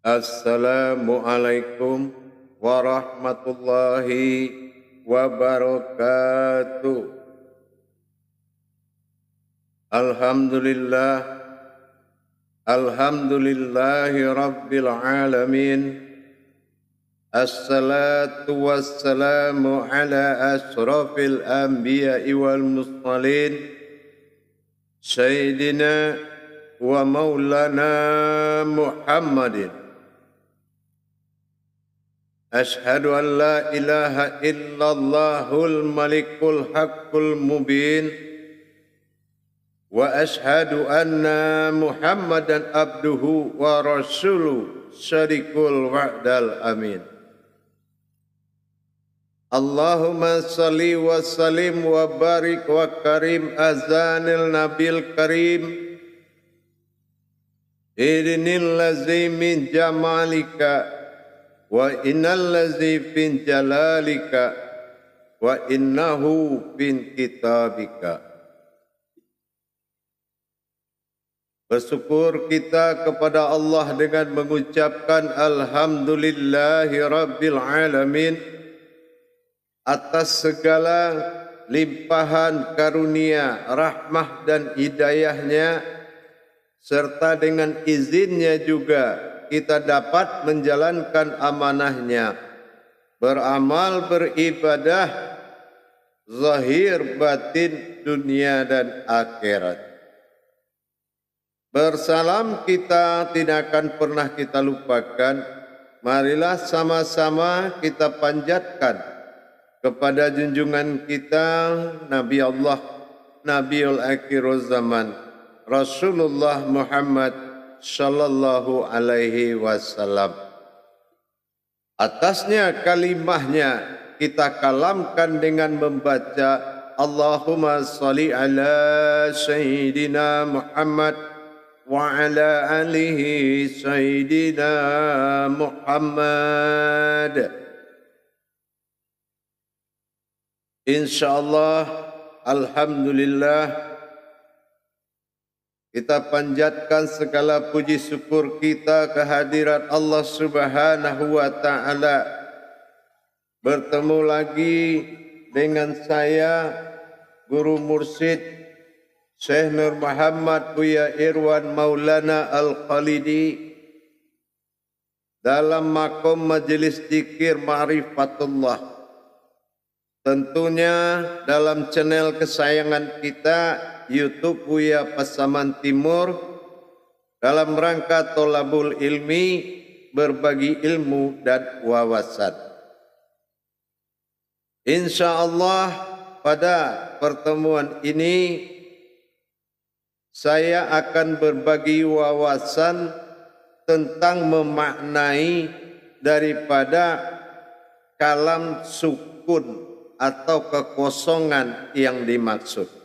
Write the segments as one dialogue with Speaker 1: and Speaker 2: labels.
Speaker 1: Assalamualaikum warahmatullahi wabarakatuh. Alhamdulillahi rabbil alamin. Assalatu wassalamu ala asrafil anbiya'i wal mursalin Sayyidina wa maulana Muhammadin. Ashhadu an la ilaha illallahul malikul haqqul mubin wa ashhadu anna Muhammadan abduhu wa rasuluhu syarikul wa'dal amin. Allahumma salli wa sallim wa barik wa karim azanil nabil karim idnil lazi min jamalika wa innal lazi fin jalalika wa innahu fin kitabika. Bersyukur kita kepada Allah dengan mengucapkan alhamdulillahi rabbil alamin atas segala limpahan karunia, rahmah dan hidayahnya, serta dengan izinnya juga kita dapat menjalankan amanahnya, beramal, beribadah, zahir, batin, dunia dan akhirat. Bersalam kita tidak akan pernah kita lupakan. Marilah sama-sama kita panjatkan kepada junjungan kita Nabi Allah, Nabiul Akhirul Zaman, Rasulullah Muhammad sallallahu alaihi wasallam. Atasnya kalimahnya kita kalamkan dengan membaca Allahumma salli ala Sayyidina Muhammad wa ala alihi Sayyidina Muhammad. InsyaAllah, alhamdulillah, kita panjatkan segala puji syukur kita kehadirat Allah Subhanahu wa Ta'ala. Bertemu lagi dengan saya, Guru Mursyid Syekh Nur Muhammad Buya Irwan Maulana Al-Khalidi dalam makom Majelis Dzikir Ma'rifatullah. Tentunya dalam channel kesayangan kita YouTube Buya Pasaman Timur, dalam rangka tolabul ilmi, berbagi ilmu dan wawasan. InsyaAllah pada pertemuan ini saya akan berbagi wawasan tentang memaknai daripada kalam sukun atau kekosongan yang dimaksud.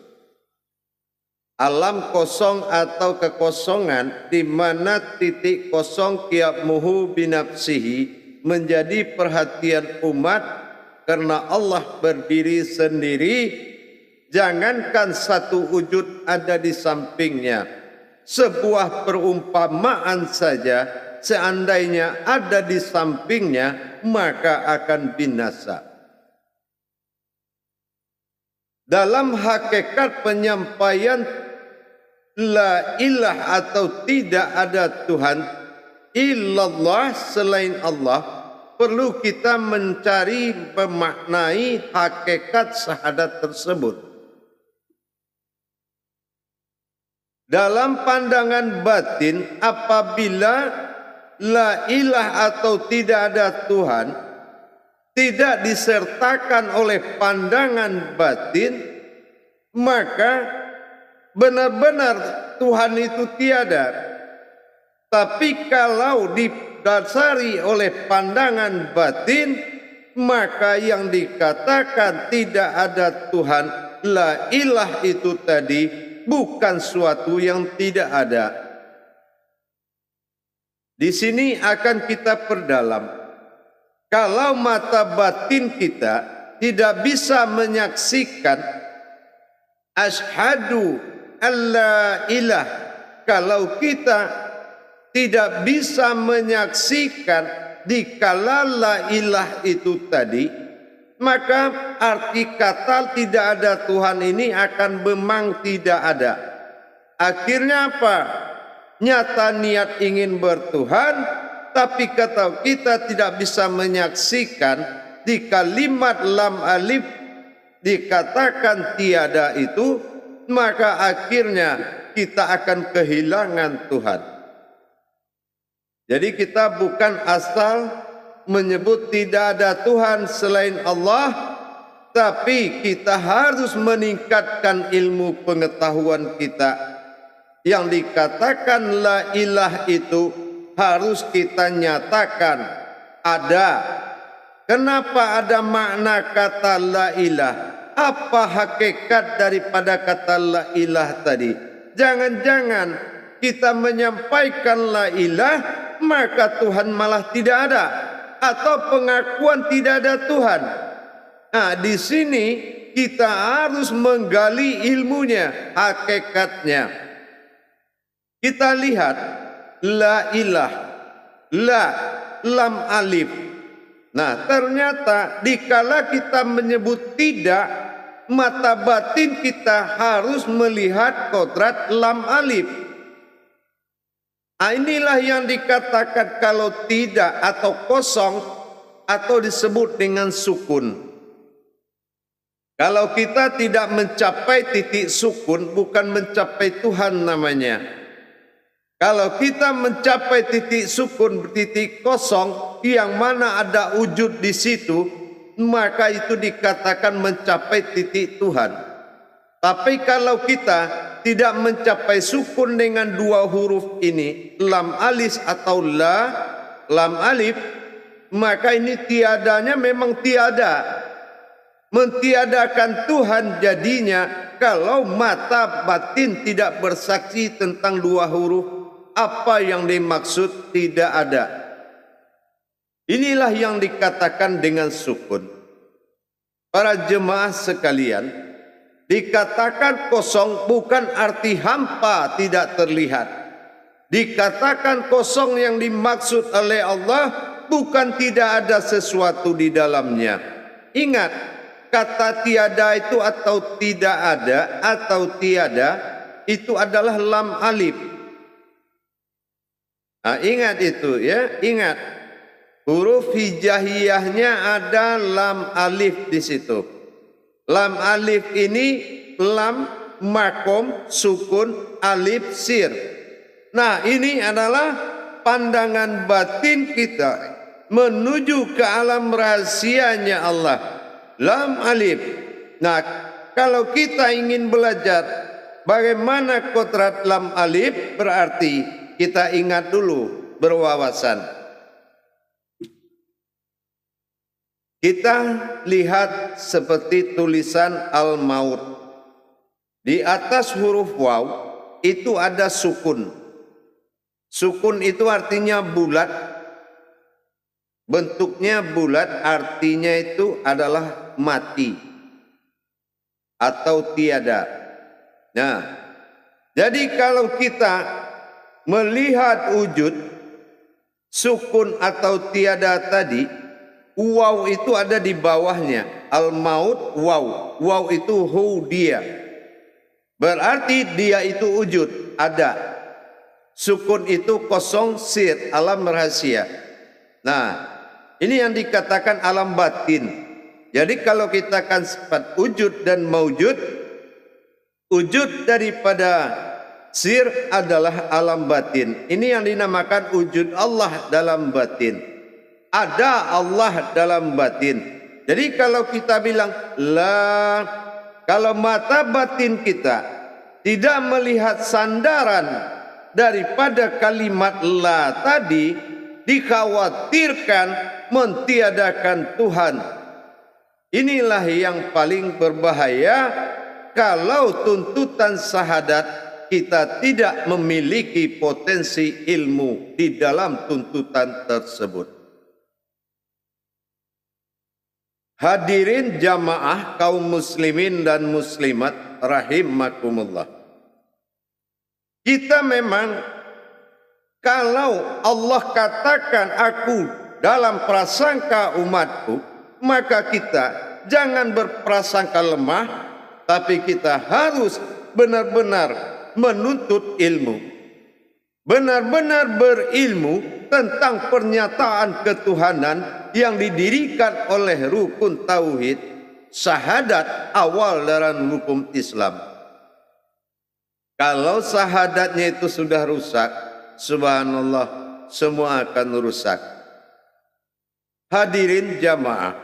Speaker 1: Alam kosong atau kekosongan di mana titik kosong qiyammuhu binafsihi menjadi perhatian umat karena Allah berdiri sendiri. Jangankan satu wujud ada di sampingnya, sebuah perumpamaan saja seandainya ada di sampingnya maka akan binasa. Dalam hakikat penyampaian la ilah atau tidak ada Tuhan illallah selain Allah, perlu kita mencari memaknai hakikat syahadat tersebut. Dalam pandangan batin, apabila la ilah atau tidak ada Tuhan tidak disertakan oleh pandangan batin, maka benar-benar Tuhan itu tiada. Tapi kalau didasari oleh pandangan batin, maka yang dikatakan tidak ada Tuhan, la ilah itu tadi bukan suatu yang tidak ada. Di sini akan kita perdalam. Kalau mata batin kita tidak bisa menyaksikan asyhadu alla ilah, kalau kita tidak bisa menyaksikan dikala la ilah itu tadi, maka arti kata tidak ada Tuhan ini akan memang tidak ada. Akhirnya apa? Nyata niat ingin bertuhan, tapi kata kita tidak bisa menyaksikan di kalimat lam alif dikatakan tiada itu, maka akhirnya kita akan kehilangan Tuhan. Jadi kita bukan asal menyebut tidak ada Tuhan selain Allah, tapi kita harus meningkatkan ilmu pengetahuan kita. Yang dikatakan la ilah itu harus kita nyatakan ada. Kenapa ada makna kata la ilah? Apa hakikat daripada kata la ilah tadi? Jangan-jangan kita menyampaikan la ilah, maka Tuhan malah tidak ada, atau pengakuan tidak ada Tuhan. Nah, di sini kita harus menggali ilmunya, hakikatnya. Kita lihat la ilah, la, lam alif. Nah, ternyata dikala kita menyebut tidak, mata batin kita harus melihat kodrat lam alif. Nah, inilah yang dikatakan kalau tidak atau kosong atau disebut dengan sukun. Kalau kita tidak mencapai titik sukun, bukan mencapai Tuhan namanya. Kalau kita mencapai titik sukun, titik kosong, yang mana ada wujud di situ, maka itu dikatakan mencapai titik Tuhan. Tapi kalau kita tidak mencapai sukun dengan dua huruf ini, lam alis atau la, lam alif, maka ini tiadanya memang tiada. Mentiadakan Tuhan jadinya kalau mata batin tidak bersaksi tentang dua huruf. Apa yang dimaksud tidak ada. Inilah yang dikatakan dengan sukun. Para jemaah sekalian, dikatakan kosong bukan arti hampa tidak terlihat. Dikatakan kosong yang dimaksud oleh Allah bukan tidak ada sesuatu di dalamnya. Ingat, kata tiada itu atau tidak ada atau tiada itu adalah lam alif. Nah, ingat itu ya, ingat. Huruf hijaiyahnya ada lam alif di situ. Lam alif ini lam, makom, sukun, alif, sir. Nah, ini adalah pandangan batin kita menuju ke alam rahasianya Allah. Lam alif. Nah, kalau kita ingin belajar bagaimana kodrat lam alif, berarti kita ingat dulu, berwawasan. Kita lihat seperti tulisan al-maut. Di atas huruf waw itu ada sukun. Sukun itu artinya bulat. Bentuknya bulat, artinya itu adalah mati atau tiada. Nah, jadi kalau kita melihat wujud sukun atau tiada tadi, waw itu ada di bawahnya. Al-maut waw. Waw itu hu dia. Berarti dia itu wujud, ada. Sukun itu kosong, sir, alam rahasia. Nah, ini yang dikatakan alam batin. Jadi kalau kita kan sifat wujud dan maujud, wujud daripada sir adalah alam batin. Ini yang dinamakan wujud Allah dalam batin. Ada Allah dalam batin. Jadi kalau kita bilang la, kalau mata batin kita tidak melihat sandaran daripada kalimat la tadi, dikhawatirkan mentiadakan Tuhan. Inilah yang paling berbahaya kalau tuntutan syahadat kita tidak memiliki potensi ilmu di dalam tuntutan tersebut. Hadirin jamaah kaum muslimin dan muslimat rahimakumullah. Kita memang Kalau Allah katakan aku dalam prasangka umatku, maka kita jangan berprasangka lemah, tapi kita harus benar-benar menuntut ilmu. Benar-benar berilmu tentang pernyataan ketuhanan yang didirikan oleh rukun tauhid, syahadat awal dalam hukum Islam. Kalau syahadatnya itu sudah rusak, subhanallah, semua akan rusak. Hadirin jamaah,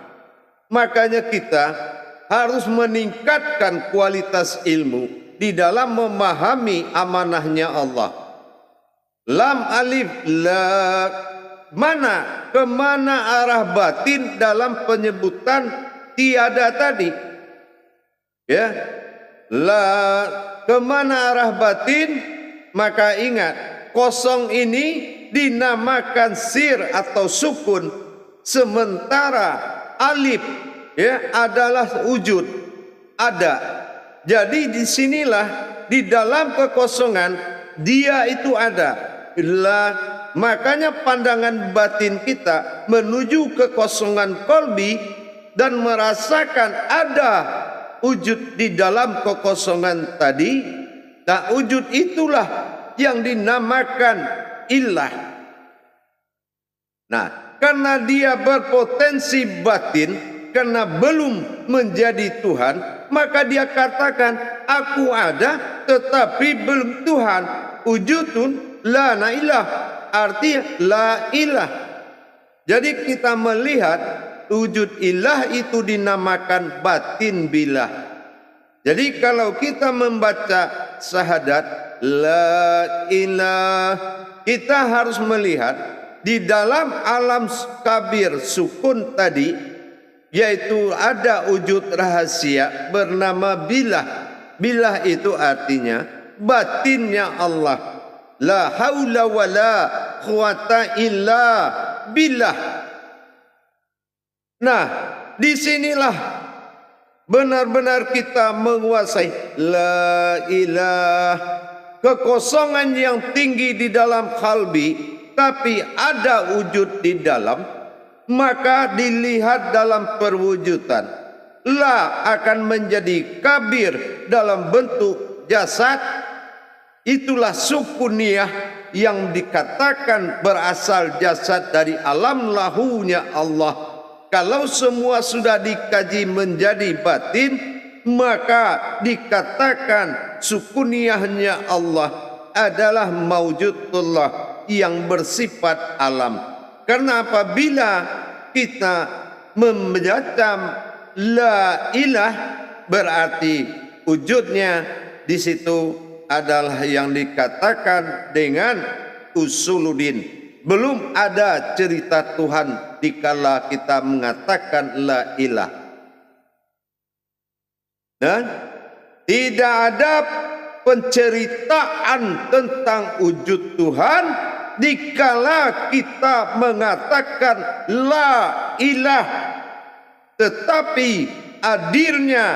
Speaker 1: makanya kita harus meningkatkan kualitas ilmu di dalam memahami amanahnya Allah. Lam alif la, mana kemana arah batin dalam penyebutan tiada tadi? Ya, la kemana arah batin? Maka ingat, kosong ini dinamakan sir atau sukun, sementara alif ya adalah wujud, ada. Jadi disinilah di dalam kekosongan dia itu ada. Makanya pandangan batin kita menuju kekosongan kolbi dan merasakan ada wujud di dalam kekosongan tadi. Nah, wujud itulah yang dinamakan ilah. Nah, karena dia berpotensi batin, karena belum menjadi Tuhan, maka dia katakan aku ada tetapi belum Tuhan. Wujudun la ilah, artinya la ilah. Jadi kita melihat wujud ilah itu dinamakan batin bilah. Jadi kalau kita membaca syahadat la ilah, kita harus melihat di dalam alam kabir sukun tadi, yaitu ada wujud rahasia bernama bilah. Bilah itu artinya batinnya Allah. La haula wa la quwata illa billah. Nah, disinilah benar-benar kita menguasai la ilah, kekosongan yang tinggi di dalam kalbi, tapi ada wujud di dalam, maka dilihat dalam perwujudan. La akan menjadi kabir dalam bentuk jasad. Itulah sukuniyah yang dikatakan berasal jasad dari alam lahunya Allah. Kalau semua sudah dikaji menjadi batin, maka dikatakan sukuniyahnya Allah adalah maujudullah yang bersifat alam. Karena apabila kita membaca la ilah, berarti wujudnya di situ adalah yang dikatakan dengan usuluddin. Belum ada cerita Tuhan dikala kita mengatakan la ilah. Dan tidak ada penceritaan tentang wujud Tuhan dikala kita mengatakan la ilah. Tetapi hadirnya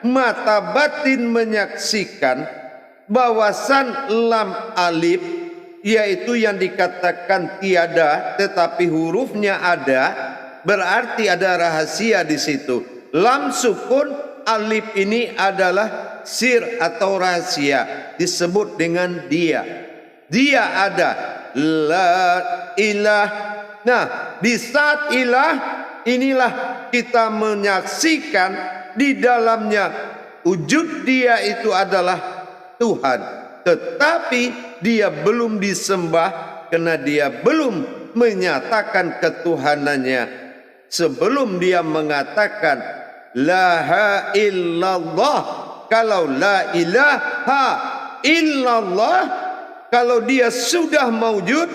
Speaker 1: mata batin menyaksikan bahwasan lam alif, yaitu yang dikatakan tiada tetapi hurufnya ada, berarti ada rahasia di situ. Lam sukun, alif ini adalah sir atau rahasia, disebut dengan dia. Dia ada, la ilah. Nah, di saat ilah inilah kita menyaksikan di dalamnya wujud dia itu adalah Tuhan, tetapi dia belum disembah karena dia belum menyatakan ketuhanannya. Sebelum dia mengatakan la illallah, kalau la ilaha illallah, kalau dia sudah maujud,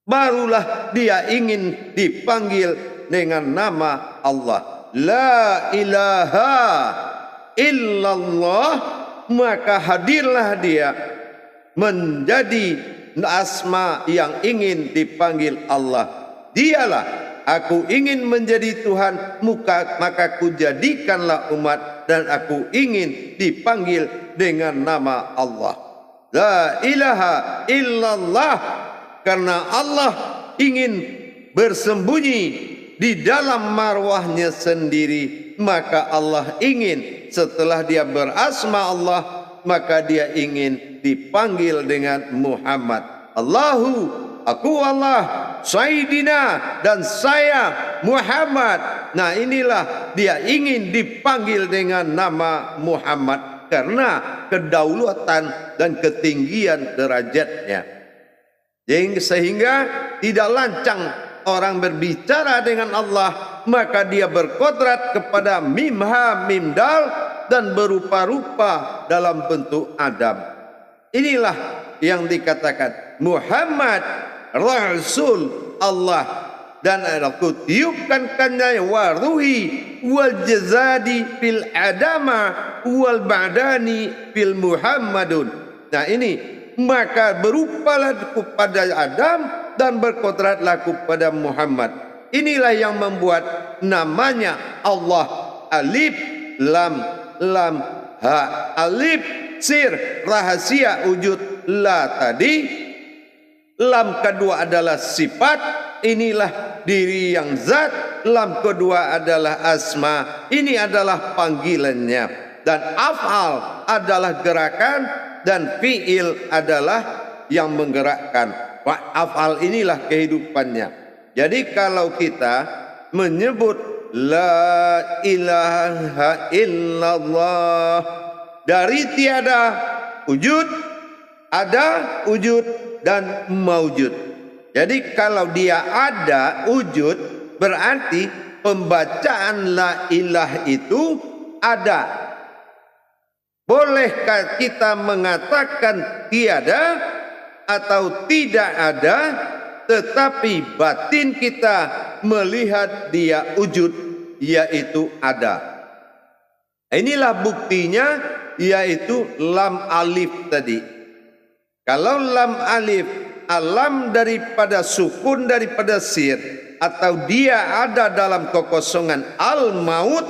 Speaker 1: barulah dia ingin dipanggil dengan nama Allah. La ilaha illallah, maka hadirlah dia menjadi asma yang ingin dipanggil Allah. Dialah, aku ingin menjadi Tuhan, maka kujadikanlah umat dan aku ingin dipanggil dengan nama Allah. La ilaha illallah. Karena Allah ingin bersembunyi di dalam marwahnya sendiri, maka Allah ingin setelah dia berasma Allah, maka dia ingin dipanggil dengan Muhammad. Allahu, aku Allah, Sayyidina, dan saya Muhammad. Nah, inilah dia ingin dipanggil dengan nama Muhammad karena kedaulatan dan ketinggian derajatnya. Sehingga tidak lancang orang berbicara dengan Allah, maka dia berkodrat kepada mim ha mim dal dan berupa-rupa dalam bentuk Adam. Inilah yang dikatakan Muhammad Rasul Allah, dan aku tiupkan kannya waruhi wal jazadi fil adama wal ba'dani fil Muhammadun. Nah, ini maka berupalah kepada Adam dan berkodratlah kepada Muhammad. Inilah yang membuat namanya Allah. Alif lam lam ha. Alif sir rahasia wujud, la tadi, lam kedua adalah sifat, inilah diri yang zat, lam kedua adalah asma, ini adalah panggilannya, dan af'al adalah gerakan, dan fi'il adalah yang menggerakkan. Af'al inilah kehidupannya. Jadi kalau kita menyebut la ilaha illallah, dari tiada wujud, ada wujud, dan maujud. Jadi kalau dia ada wujud, berarti pembacaan la ilah itu ada. Bolehkah kita mengatakan tiada atau tidak ada, tetapi batin kita melihat dia wujud, yaitu ada. Inilah buktinya, yaitu lam alif tadi. Kalau lam alif, alam daripada sukun daripada sir, atau dia ada dalam kekosongan al maut,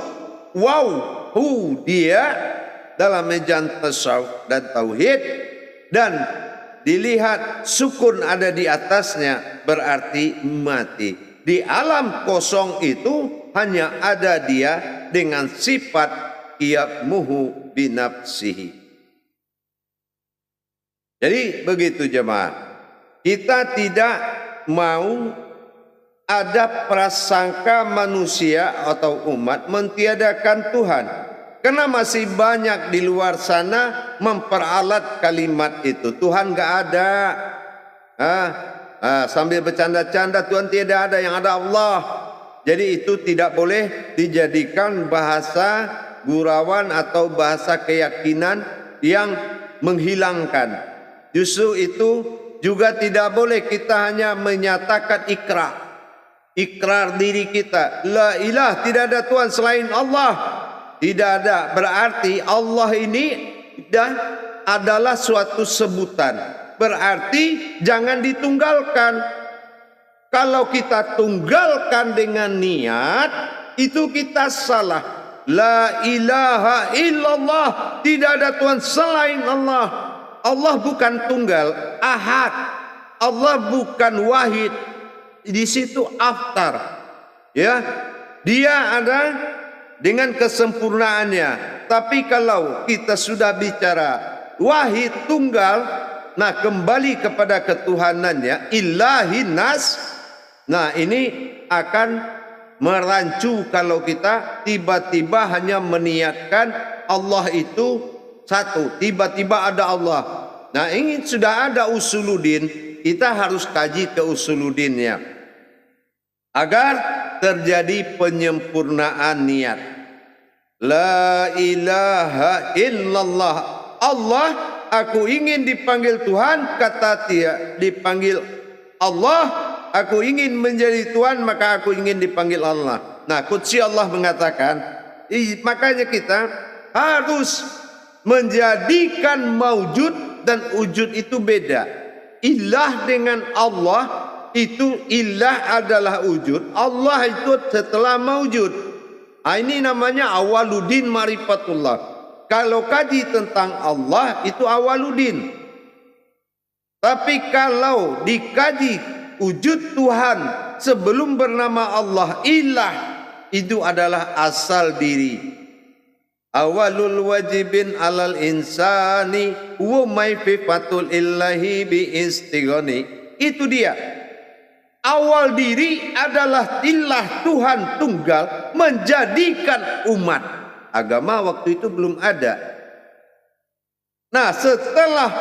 Speaker 1: wow, hu dia dalam mejan tasawuf dan tauhid, dan dilihat sukun ada di atasnya, berarti mati. Di alam kosong itu hanya ada dia dengan sifat qiyammuhu binafsihi. Jadi begitu jemaah, kita tidak mau ada prasangka manusia atau umat mentiadakan Tuhan. Karena masih banyak di luar sana memperalat kalimat itu. Tuhan gak ada. Sambil bercanda-canda, Tuhan tidak ada, yang ada Allah. Jadi itu tidak boleh dijadikan bahasa gurauan atau bahasa keyakinan yang menghilangkan. Justru itu juga tidak boleh kita hanya menyatakan ikrar diri kita. La ilah, tidak ada Tuhan selain Allah. Tidak ada, berarti Allah ini adalah suatu sebutan. Berarti jangan ditunggalkan. Kalau kita tunggalkan dengan niat, itu kita salah. La ilaha illallah, tidak ada Tuhan selain Allah. Allah bukan tunggal, ahad. Allah bukan wahid. Di situ aftar. Ya, dia ada dengan kesempurnaannya. Tapi kalau kita sudah bicara wahid tunggal, nah kembali kepada ketuhanannya, ilahi nas, nah ini akan merancu kalau kita tiba-tiba hanya meniatkan Allah itu satu, tiba-tiba ada Allah. Nah ini sudah ada usuluddin, kita harus kaji ke usuluddinnya agar terjadi penyempurnaan niat. La ilaha illallah. Allah, aku ingin dipanggil Tuhan, kata dia dipanggil Allah. Aku ingin menjadi Tuhan, maka aku ingin dipanggil Allah. Nah, Qudsi Allah mengatakan, makanya kita harus menjadikan maujud dan wujud itu beda. Ilah dengan Allah itu, ilah adalah wujud, Allah itu setelah maujud. Ini namanya awaluddin marifatullah. Kalau kaji tentang Allah itu awaluddin. Tapi kalau dikaji wujud Tuhan sebelum bernama Allah ilah, itu adalah asal diri. Awalul wajibin alal insani wa maififatul illahi bi istighani. Itu dia. Awal diri adalah ilah Tuhan tunggal menjadikan umat. Agama waktu itu belum ada. Nah, setelah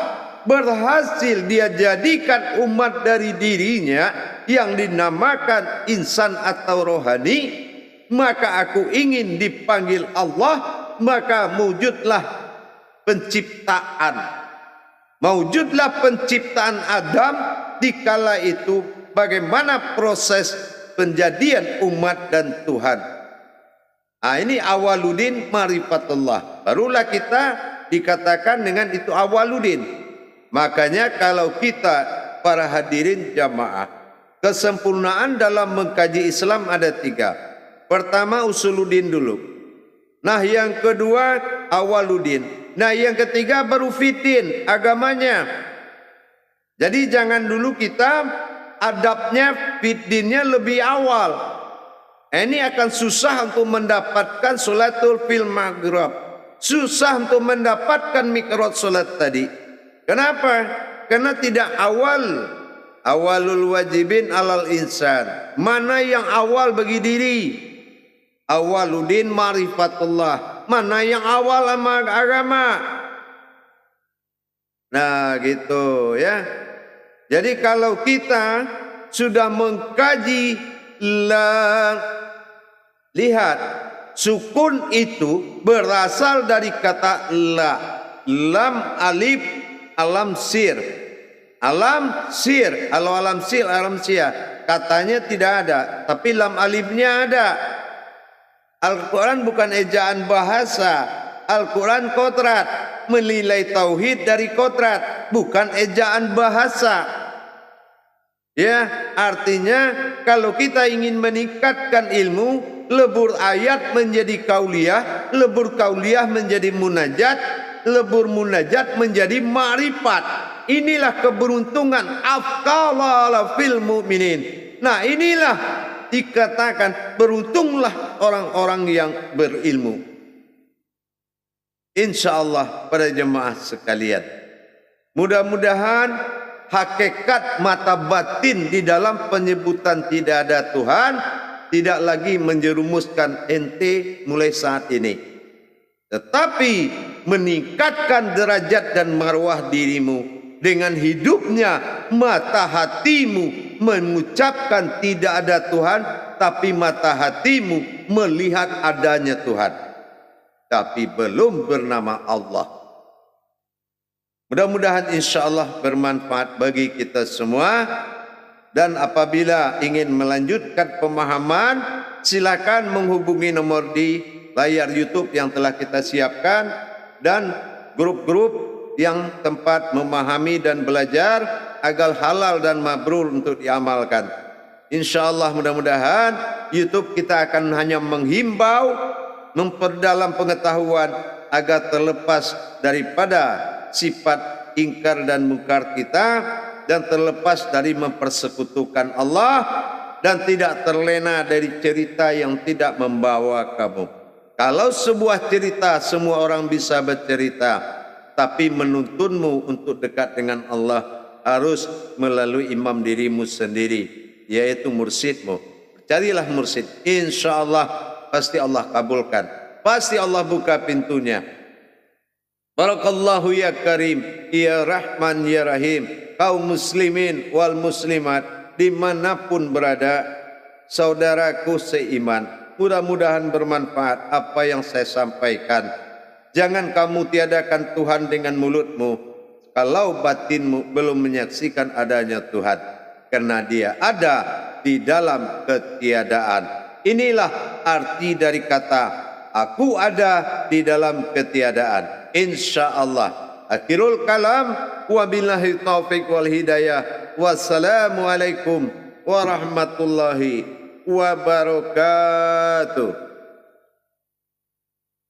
Speaker 1: berhasil dia jadikan umat dari dirinya yang dinamakan insan atau rohani, maka aku ingin dipanggil Allah, maka wujudlah penciptaan. Mewujudlah penciptaan Adam. Dikala itu bagaimana proses penjadian umat dan Tuhan. Nah, ini awaludin marifatullah. Barulah kita dikatakan dengan itu awaludin. Makanya kalau kita para hadirin jamaah, kesempurnaan dalam mengkaji Islam ada 3. Pertama usuluddin dulu. Nah yang kedua awaludin. Nah yang ketiga baru fitin agamanya. Jadi jangan dulu kita adabnya fitinnya lebih awal. Ini akan susah untuk mendapatkan sholatul fil maghrib. Susah untuk mendapatkan mikrot sholat tadi. Kenapa? Karena tidak awalul wajibin alal insan. Mana yang awal bagi diri? Awaludin marifatullah. Mana yang awal sama agama? Nah gitu ya. Jadi kalau kita sudah mengkaji lihat sukun itu berasal dari kata la. Lam alif alam sir. Alam sir. Kalau alam sir, alam sia. Katanya tidak ada. Tapi lam alifnya ada. Al-Quran bukan ejaan bahasa. Al-Quran kodrat. Menilai tauhid dari kodrat. Bukan ejaan bahasa. Ya, artinya kalau kita ingin meningkatkan ilmu, lebur ayat menjadi kauliyah, lebur kauliyah menjadi munajat, lebur munajat menjadi ma'rifat. Inilah keberuntungan afqala fil mu'minin. Nah, inilah dikatakan beruntunglah orang-orang yang berilmu. Insyaallah pada jemaah sekalian. Mudah-mudahan hakikat mata batin di dalam penyebutan tidak ada Tuhan tidak lagi menjerumuskan ente mulai saat ini. Tetapi meningkatkan derajat dan marwah dirimu dengan hidupnya mata hatimu mengucapkan tidak ada Tuhan, tapi mata hatimu melihat adanya Tuhan, tapi belum bernama Allah. Mudah-mudahan insyaAllah bermanfaat bagi kita semua. Dan apabila ingin melanjutkan pemahaman, silakan menghubungi nomor di layar YouTube yang telah kita siapkan, dan grup-grup yang tempat memahami dan belajar agar halal dan mabrur untuk diamalkan. InsyaAllah mudah-mudahan YouTube kita akan hanya menghimbau, memperdalam pengetahuan agar terlepas daripada sifat ingkar dan mungkar kita, dan terlepas dari mempersekutukan Allah, dan tidak terlena dari cerita yang tidak membawa kamu. Kalau sebuah cerita semua orang bisa bercerita, tapi menuntunmu untuk dekat dengan Allah harus melalui imam dirimu sendiri, yaitu mursyidmu. Carilah mursyid, insyaallah pasti Allah kabulkan, pasti Allah buka pintunya. Barakallahu ya Karim, ya Rahman ya Rahim. Kaum muslimin wal muslimat dimanapun berada, saudaraku seiman, mudah-mudahan bermanfaat apa yang saya sampaikan. Jangan kamu tiadakan Tuhan dengan mulutmu kalau batinmu belum menyaksikan adanya Tuhan, karena Dia ada di dalam ketiadaan. Inilah arti dari kata aku ada di dalam ketiadaan. InsyaAllah. Akhirul kalam, wabillahi taufiq wal hidayah. Wassalamualaikum warahmatullahi wabarakatuh.